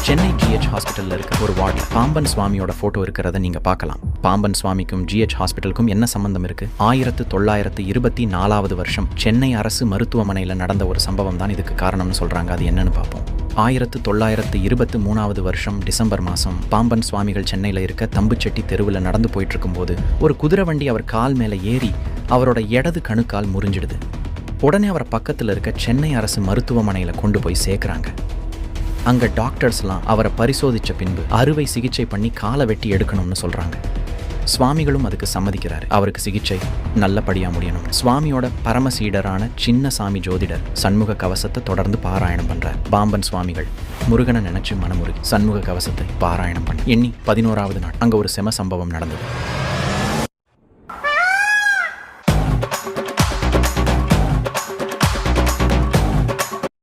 Chennai GH ஹாஸ்பிட்டலில் இருக்க ஒரு வார்டில் பாம்பன் சுவாமியோட ஃபோட்டோ இருக்கிறத நீங்கள் பார்க்கலாம். பாம்பன் சுவாமிக்கும் ஜிஹெச் ஹாஸ்பிட்டலுக்கும் என்ன சம்பந்தம் இருக்கு? 1924 வருஷம் சென்னை அரசு மருத்துவமனையில் நடந்த ஒரு சம்பவம் தான் இதுக்கு காரணம்னு சொல்கிறாங்க. அது என்னன்னு பார்ப்போம். 1923 வருஷம் டிசம்பர் மாதம் பாம்பன் சுவாமிகள் சென்னையில் இருக்க தம்புச்செட்டி தெருவில் நடந்து போயிட்டு இருக்கும்போது ஒரு குதிரை வண்டி அவர் கால் மேலே ஏறி அவரோட இடது கணுக்கால் முறிஞ்சிடுது. உடனே அவரை பக்கத்தில் இருக்க சென்னை அரசு மருத்துவமனையில் கொண்டு போய் சேர்க்குறாங்க. அங்கே டாக்டர்ஸ்லாம் அவரை பரிசோதித்த பின்பு அறுவை சிகிச்சை பண்ணி காலை வெட்டி எடுக்கணும்னு சொல்கிறாங்க. சுவாமிகளும் அதுக்கு சம்மதிக்கிறாரு. அவருக்கு சிகிச்சை நல்லபடியாக முடியணும். சுவாமியோட பரமசீடரான சின்னசாமி ஜோதிடர் சண்முக கவசத்தை தொடர்ந்து பாராயணம் பண்ணுறார். பாம்பன் சுவாமிகள் முருகனை நினைச்சு மனமுருகி சண்முக கவசத்தை பாராயணம் பண்ண எண்ணி 11வது நாள் அங்கே ஒரு செம சம்பவம் நடந்தது.